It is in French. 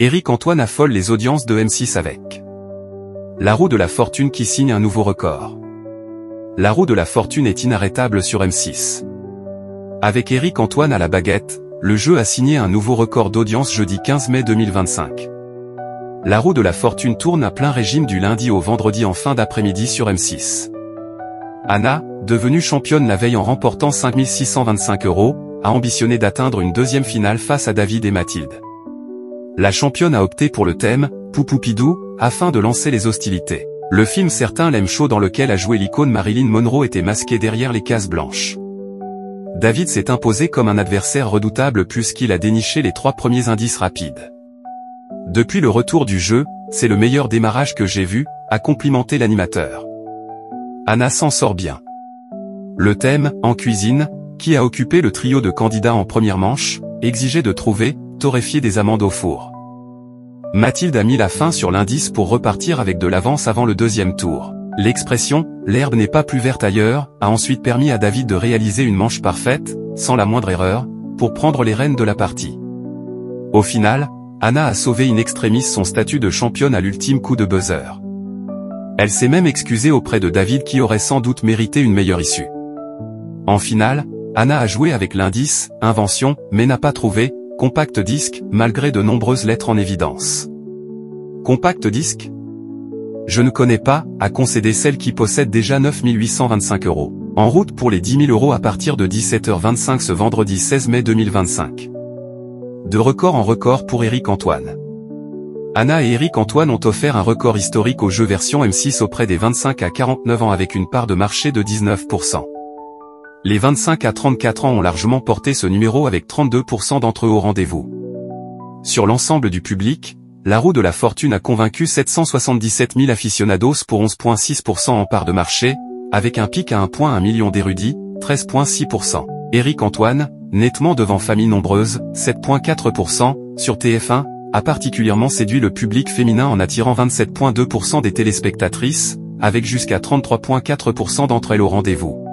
Éric Antoine affole les audiences de M6 avec La roue de la fortune qui signe un nouveau record. La roue de la fortune est inarrêtable sur M6. Avec Éric Antoine à la baguette, le jeu a signé un nouveau record d'audience jeudi 15 mai 2025. La roue de la fortune tourne à plein régime du lundi au vendredi en fin d'après-midi sur M6. Anna, devenue championne la veille en remportant 5 625 €, a ambitionné d'atteindre une deuxième finale face à David et Mathilde. La championne a opté pour le thème « Poupoupidou » afin de lancer les hostilités. Le film Certains l'aiment chaud dans lequel a joué l'icône Marilyn Monroe était masqué derrière les cases blanches. David s'est imposé comme un adversaire redoutable puisqu'il a déniché les 3 premiers indices rapides. Depuis le retour du jeu, c'est le meilleur démarrage que j'ai vu, a complimenté l'animateur. Anna s'en sort bien. Le thème « En cuisine », qui a occupé le trio de candidats en première manche, exigeait de trouver, torréfier des amandes au four. Mathilde a mis la fin sur l'indice pour repartir avec de l'avance avant le deuxième tour. L'expression « l'herbe n'est pas plus verte ailleurs » a ensuite permis à David de réaliser une manche parfaite, sans la moindre erreur, pour prendre les rênes de la partie. Au final, Anna a sauvé in extremis son statut de championne à l'ultime coup de buzzer. Elle s'est même excusée auprès de David qui aurait sans doute mérité une meilleure issue. En finale, Anna a joué avec l'indice « Invention » mais n'a pas trouvé « Compact disque » malgré de nombreuses lettres en évidence. Compact disque ? Je ne connais pas, a concédé celle qui possède déjà 9 825 €. En route pour les 10 000 € à partir de 17h25 ce vendredi 16 mai 2025. De record en record pour Éric Antoine. Anna et Éric Antoine ont offert un record historique au jeu version M6 auprès des 25 à 49 ans avec une part de marché de 19%. Les 25 à 34 ans ont largement porté ce numéro avec 32% d'entre eux au rendez-vous. Sur l'ensemble du public, la roue de la fortune a convaincu 777 000 aficionados pour 11,6% en part de marché, avec un pic à 1,1 million d'érudits, 13,6%. Éric Antoine, nettement devant Famille Nombreuse, 7,4%, sur TF1, a particulièrement séduit le public féminin en attirant 27,2% des téléspectatrices, avec jusqu'à 33,4% d'entre elles au rendez-vous.